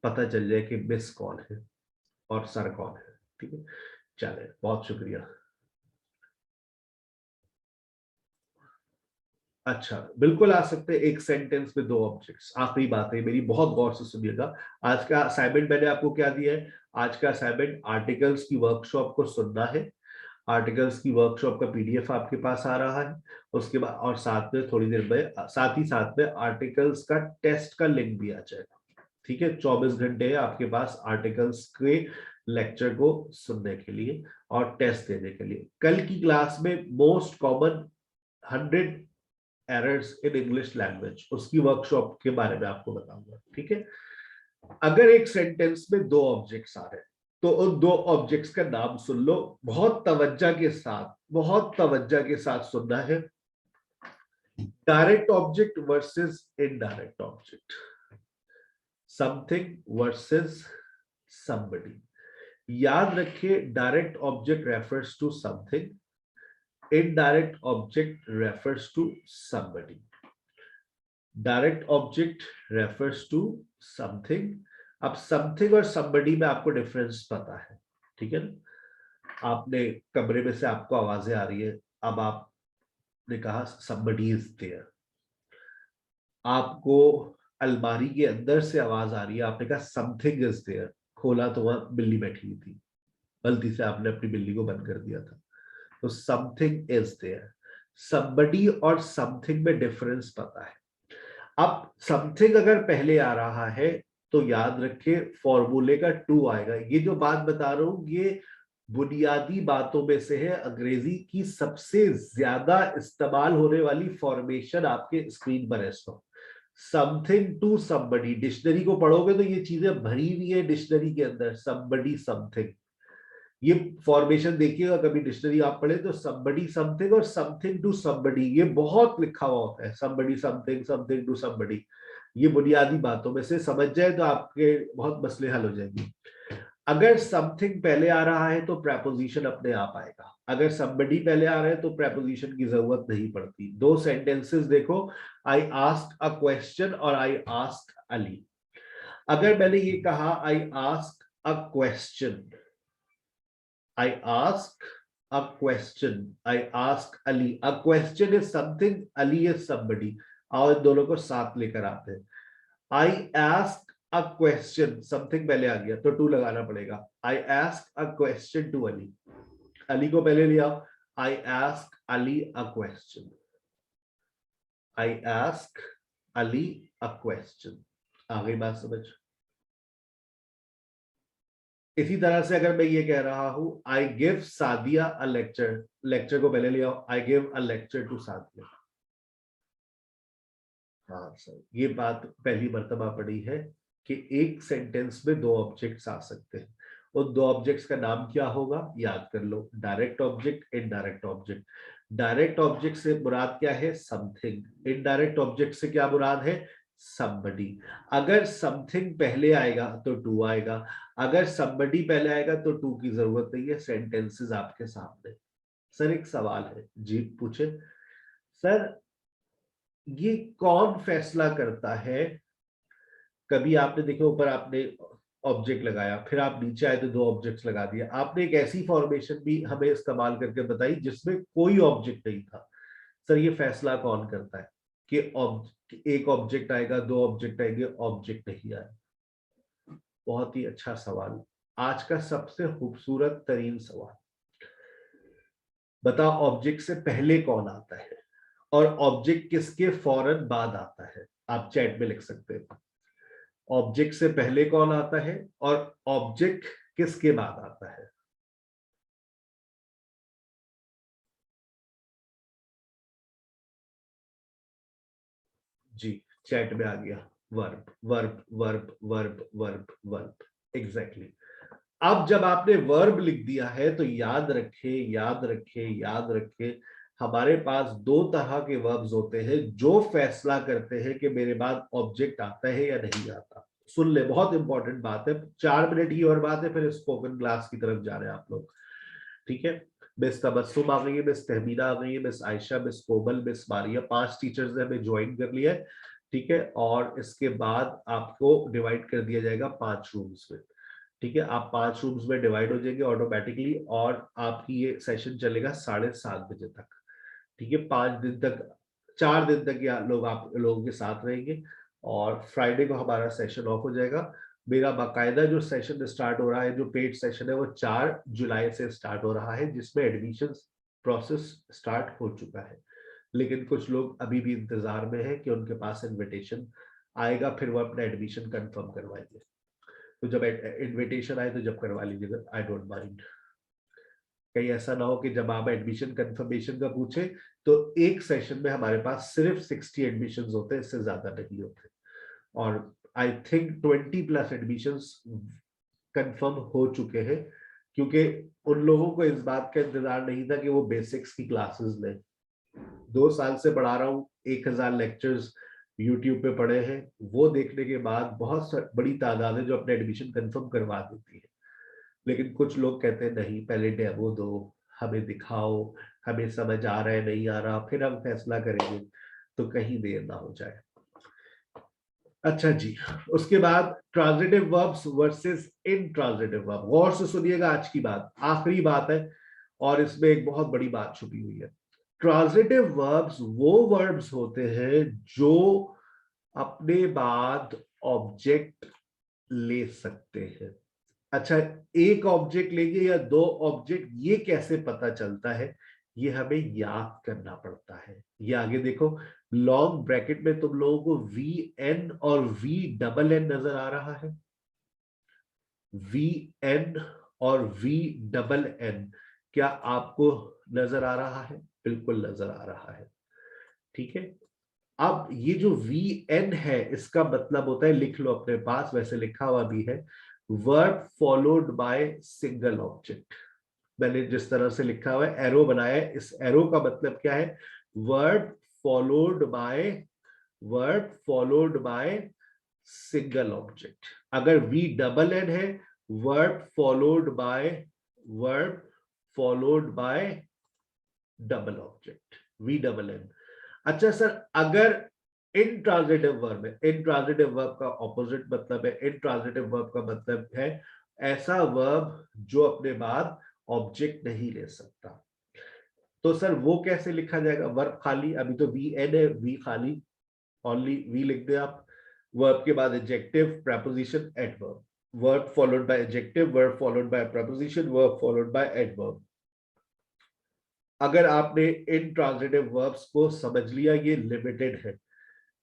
पता चल जाए कि मिस कौन है और सर कौन है। ठीक है, चले, बहुत शुक्रिया। अच्छा, बिल्कुल आ सकते हैं एक सेंटेंस में दो ऑब्जेक्ट्स। आखिरी बात है मेरी, बहुत गौर से सुनिएगा। आज का असाइनमेंट मैंने आपको क्या दिया है? आज का असाइनमेंट आर्टिकल्स की वर्कशॉप को सुनना है। आर्टिकल्स की वर्कशॉप का पीडीएफ आपके पास आ रहा है। उसके बाद और साथ में थोड़ी देर में, साथ ही साथ में आर्टिकल्स का टेस्ट का लिंक भी आ जाएगा। ठीक है, 24 घंटे है आपके पास आर्टिकल्स के लेक्चर को सुनने के लिए और टेस्ट देने के लिए। कल की क्लास में most common 100 errors in English language, उसकी वर्कशॉप के बारे में आपको बताऊंगा। ठीक है, अगर एक सेंटेंस में दो ऑब्जेक्ट्स आ रहे हैं तो उन दो ऑब्जेक्ट्स का नाम सुन लो, बहुत तवज्जो के साथ, बहुत तवज्जो के साथ सुनना है। Direct object versus indirect object, something versus somebody। याद रखिए, direct object refers to something, indirect object refers to somebody। Direct object refers to something. अब समथिंग और somebody में आपको डिफरेंस पता है, ठीक है ना? आपने कमरे में से आपको आवाजें आ रही है, अब आपने कहा somebody is there। आपको अलमारी के अंदर से आवाज आ रही है, आपने कहा समथिंग इज देयर। खोला तो वहां बिल्ली बैठी हुई थी, गलती से आपने अपनी बिल्ली को बंद कर दिया था, तो समथिंग इज देयर। somebody और समथिंग में डिफरेंस पता है। अब समथिंग अगर पहले आ रहा है तो याद रखिए फॉर्मूले का टू आएगा। ये जो बात बता रहा हूं ये बुनियादी बातों में से है, अंग्रेजी की सबसे ज्यादा इस्तेमाल होने वाली फॉर्मेशन आपके स्क्रीन पर है। समथिंग टू somebody, डिक्शनरी को पढ़ोगे तो ये चीजें भरी हुई है डिक्शनरी के अंदर, somebody समथिंग। ये फॉर्मेशन देखिएगा कभी डिक्शनरी आप पढ़े तो somebody समथिंग और समथिंग टू somebody, ये बहुत लिखा हुआ होता है। somebody something, something to somebody, ये बुनियादी बातों में से समझ जाए तो आपके बहुत मसले हल हो जाएंगे। अगर समथिंग पहले आ रहा है तो प्रेपोजिशन अपने आप आएगा। अगर somebody पहले आ रहे हैं तो preposition की जरूरत नहीं पड़ती। दो sentences देखो, I asked a question और I asked Ali। अगर मैंने ये कहा I asked a question, I ask a question, I ask Ali, a question is something, Ali is somebody। आओ इन दोनों को साथ लेकर आते हैं। I ask a question, something पहले आ गया तो to लगाना पड़ेगा। I ask a question to Ali, Ali को पहले लिया। I ask Ali a question, I ask Ali a question। आ गई बात समझ? इसी तरह से अगर मैं ये कह रहा हूं I give Sadia a lecture, lecture को पहले लिया, I give a lecture to Sadia. हाँ सर, ये बात पहली मर्तबा पड़ी है कि एक सेंटेंस में दो ऑब्जेक्ट्स आ सकते हैं। उन दो ऑब्जेक्ट्स का नाम क्या होगा याद कर लो, direct object, indirect object. Direct object से मुराद क्या है? समथिंग। इनडायरेक्ट ऑब्जेक्ट से क्या मुराद है? somebody। अगर समथिंग पहले आएगा तो टू आएगा, अगर somebody पहले आएगा तो टू की जरूरत नहीं है। सेंटेंसेस आपके सामने। सर एक सवाल है जी, पूछे। सर ये कौन फैसला करता है? कभी आपने देखो ऊपर आपने ऑब्जेक्ट लगाया, फिर आप नीचे आए तो दो ऑब्जेक्ट्स लगा दिया। आपने एक ऐसी फॉर्मेशन भी हमें इस्तेमाल करके बताई जिसमें कोई ऑब्जेक्ट नहीं था। सर ये फैसला कौन करता है कि एक ऑब्जेक्ट आएगा, दो ऑब्जेक्ट आएंगे, ऑब्जेक्ट नहीं आए? बहुत ही अच्छा सवाल, आज का सबसे खूबसूरत तरीन सवाल। बता ऑब्जेक्ट से पहले कौन आता है और ऑब्जेक्ट किसके फौरन बाद आता है? आप चैट में लिख सकते हैं। ऑब्जेक्ट से पहले कौन आता है और ऑब्जेक्ट किसके बाद आता है? जी चैट में आ गया, verb verb verb verb verb verb. Exactly. अब जब आपने वर्ब लिख दिया है तो याद रखे याद रखे याद रखे, हमारे पास दो तरह के वर्ब्स होते हैं जो फैसला करते हैं कि मेरे बाद ऑब्जेक्ट आता है या नहीं आता। सुन ले, बहुत इंपॉर्टेंट बात है। 4 मिनट की और बात है, फिर स्पोकन क्लास की तरफ जा रहे हैं आप लोग। ठीक है, मिस तबस्सुम आ गई है, मिस तहमीना आ गई है, मिस आयशा, मिस कोमल, मिस मारिया, 5 टीचर्स ने हमें ज्वाइन कर लिया है। ठीक है, और इसके बाद आपको डिवाइड कर दिया जाएगा 5 रूम्स में। ठीक है, आप 5 रूम्स में डिवाइड हो जाएंगे ऑटोमेटिकली, और आपकी ये सेशन चलेगा 7:30 बजे तक। ठीक है, 5 दिन तक, 4 दिन तक या लोग आप लोगों के साथ रहेंगे, और फ्राइडे को हमारा सेशन ऑफ हो जाएगा। मेरा बाकायदा जो सेशन स्टार्ट हो रहा है, जो पेड सेशन है, वो 4 जुलाई से स्टार्ट हो रहा है, जिसमें एडमिशन प्रोसेस स्टार्ट हो चुका है। लेकिन कुछ लोग अभी भी इंतजार में है कि उनके पास इनविटेशन आएगा, फिर वो अपना एडमिशन कंफर्म करवाएंगे। तो जब इनविटेशन आए तो जब करवा लीजिएगा, आई डोंट माइंड। कहीं ऐसा ना हो कि जब आप एडमिशन कंफर्मेशन का पूछे तो एक सेशन में हमारे पास सिर्फ 60 एडमिशन होते हैं, इससे ज्यादा नहीं होते। और आई थिंक 20+ एडमिशन कंफर्म हो चुके हैं, क्योंकि उन लोगों को इस बात का इंतजार नहीं था कि वो बेसिक्स की क्लासेस लें। 2 साल से पढ़ा रहा हूँ, 1000 लेक्चर्स यूट्यूब पे पढ़े हैं, वो देखने के बाद बहुत बड़ी तादाद है जो अपने एडमिशन कंफर्म करवा देती है। लेकिन कुछ लोग कहते हैं नहीं, पहले डेमो दो, हमें दिखाओ, हमें समझ आ रहा है नहीं आ रहा, फिर हम फैसला करेंगे, तो कहीं देर ना हो जाए। अच्छा जी, उसके बाद transitive verbs versus intransitive verb. गौर से सुनिएगा, आज की बात आखिरी बात है और इसमें एक बहुत बड़ी बात छुपी हुई है। ट्रांजिटिव वर्ब्स वो वर्ब्स होते हैं जो अपने बाद ऑब्जेक्ट ले सकते हैं। अच्छा, एक ऑब्जेक्ट लेंगे या दो ऑब्जेक्ट, ये कैसे पता चलता है? ये हमें याद करना पड़ता है। ये आगे देखो, लॉन्ग ब्रैकेट में तुम लोगों को VN और VNN नजर आ रहा है। VN और VNN क्या आपको नजर आ रहा है? बिल्कुल नजर आ रहा है। ठीक है, अब ये जो VN है, इसका मतलब होता है, लिख लो अपने पास, वैसे लिखा हुआ भी है, verb followed by single object. मैंने जिस तरह से लिखा हुआ है, एरो बनाया है, इस एरो का मतलब क्या है? Verb followed by, verb followed by single object. अगर VNN है, verb followed by, verb followed by double object, VNN. अच्छा सर, अगर इंट्रांजिटिव वर्ब है, इंट्रांजिटिव वर्ब का ऑपोजिट मतलब है, इंट्रांजिटिव वर्ब का मतलब है ऐसा वर्ब जो अपने बाद ऑब्जेक्ट नहीं ले सकता, तो सर वो कैसे लिखा जाएगा? वर्ब खाली, अभी तो VN है, वी खाली, ओनली वी लिख दे आप। वर्ब के बाद adjective, preposition, adverb, verb followed by adjective, verb followed by preposition, verb followed by adverb। अगर आपने इंट्रांजिटिव वर्ब्स को समझ लिया, ये लिमिटेड है।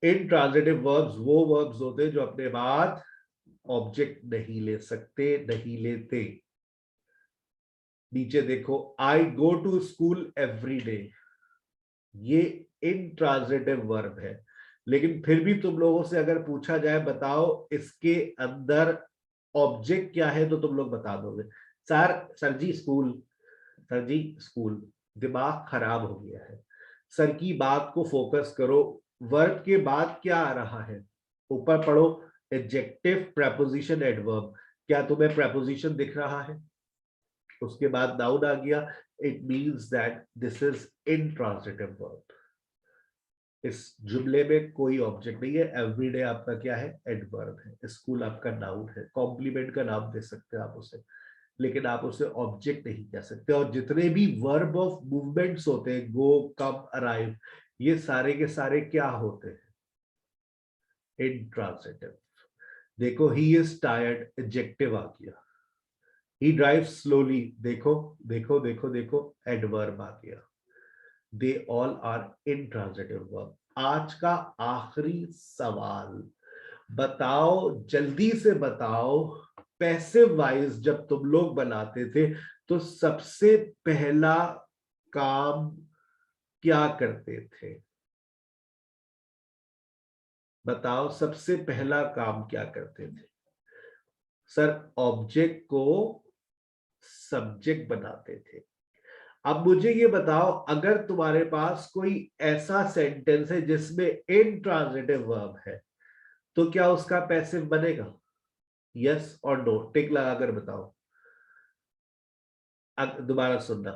इंट्रांजिटिव वर्ब्स वो वर्ब्स होते हैं जो अपने बाद ऑब्जेक्ट नहीं ले सकते, नहीं लेते। नीचे देखो, I go to school every day, ये इंट्रांजिटिव वर्ब है, लेकिन फिर भी तुम लोगों से अगर पूछा जाए बताओ इसके अंदर ऑब्जेक्ट क्या है, तो तुम लोग बता दोगे सर जी स्कूल, सर जी स्कूल। दिमाग खराब हो गया है। सर की बात को फोकस करो, वर्ब के बाद क्या आ रहा है? ऊपर पढ़ो, एडजेक्टिव, प्रेपोजिशन, एडवर्ब। क्या तुम्हें प्रेपोजिशन दिख रहा है? उसके बाद नाउन आ गया, it means that this is intransitive verb. इस जुमले में कोई ऑब्जेक्ट नहीं है। एवरीडे आपका क्या है? एडवर्ब है। स्कूल आपका नाउन है, कॉम्प्लीमेंट का नाम दे सकते हैं आप उसे, लेकिन आप उसे ऑब्जेक्ट नहीं कह सकते। और जितने भी वर्ब ऑफ मूवमेंट्स होते हैं, गो, कम, अराइव, ये सारे के सारे क्या होते हैं? इंट्रांजिटिव। देखो, ही इज टायर्ड, एडजेक्टिव आ गया। ही ड्राइव स्लोली, देखो देखो देखो देखो, एडवर्ब आ गया। They all are intransitive verb. आज का आखिरी सवाल, बताओ, जल्दी से बताओ, पैसिव वाइज जब तुम लोग बनाते थे तो सबसे पहला काम क्या करते थे? बताओ, सबसे पहला काम क्या करते थे? सर, ऑब्जेक्ट को सब्जेक्ट बनाते थे। अब मुझे ये बताओ, अगर तुम्हारे पास कोई ऐसा सेंटेंस है जिसमें इंट्रांजिटिव वर्ब है, तो क्या उसका पैसिव बनेगा? यस और नो, टिक लगाकर बताओ। दोबारा सुनना,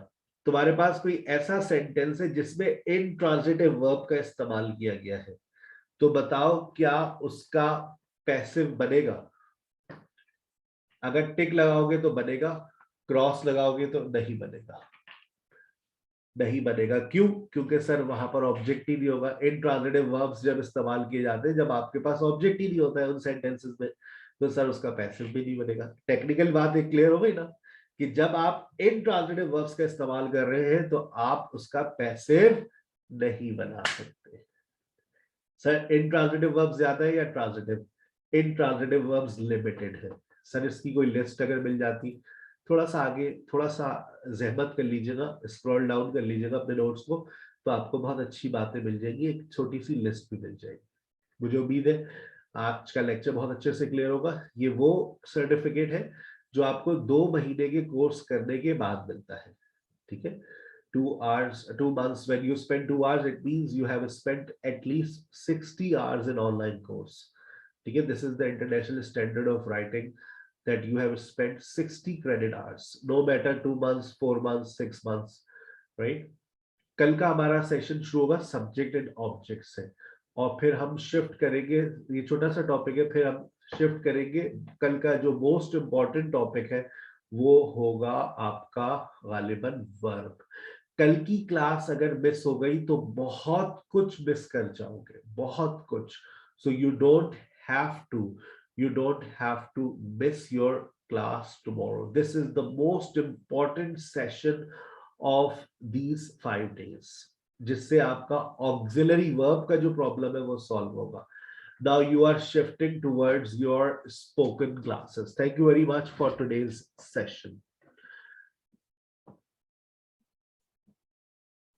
तुम्हारे पास कोई ऐसा सेंटेंस है जिसमें इंट्रांजिटिव वर्ब का इस्तेमाल किया गया है, तो बताओ क्या उसका पैसिव बनेगा? अगर टिक लगाओगे तो बनेगा, क्रॉस लगाओगे तो नहीं बनेगा। नहीं बनेगा, क्यों? क्योंकि सर वहां पर ऑब्जेक्ट ही नहीं होगा। इंट्रांजिटिव वर्ब्स जब इस्तेमाल किए जाते हैं जब आपके पास ऑब्जेक्ट ही नहीं होता है उन सेंटेंसेस में, तो सर उसका पैसिव भी नहीं बनेगा। टेक्निकल बात एक क्लियर हो गई ना, कि जब आप इंट्रांजिटिव वर्ब्स का इस्तेमाल कर रहे हैं तो आप उसका पैसिव नहीं बना सकते। सर इंट्रांजिटिव वर्ब्स ज्यादा है या ट्रांजिटिव? इंट्रांजिटिव वर्ब्स लिमिटेड है। सर इसकी कोई लिस्ट अगर मिल जाती, थोड़ा सा आगे, थोड़ा सा जहमत कर लीजिएगा, स्क्रॉल डाउन कर लीजिएगा अपने नोट्स को, तो आपको बहुत अच्छी बातें मिल जाएंगी, एक छोटी सी लिस्ट भी मिल जाएगी। मुझे उम्मीद है आज का लेक्चर बहुत अच्छे से क्लियर होगा। ये वो सर्टिफिकेट है जो आपको 2 महीने के कोर्स करने के बाद मिलता है, ठीक है। 2 months, when you spend 2 hours, it means you have spent at least 60 hours in online course, ठीक है। This is the international standard of writing, that you have spent 60 credit hours, no matter 2 months, 4 months, 6 months, right? कल का हमारा session शुरू होगा subject and object से, और फिर हम शिफ्ट करेंगे, ये छोटा सा टॉपिक है, फिर हम शिफ्ट करेंगे। कल का जो मोस्ट इंपॉर्टेंट टॉपिक है वो होगा आपका गालिबन वर्ब। कल की क्लास अगर मिस हो गई तो बहुत कुछ मिस कर जाओगे, बहुत कुछ। सो you don't have to miss your class tomorrow. This is the most important session of these 5 days, जिससे आपका auxiliary verb का जो प्रॉब्लम है वो सॉल्व होगा। Now you are shifting towards your spoken classes. Thank you very much for today's session.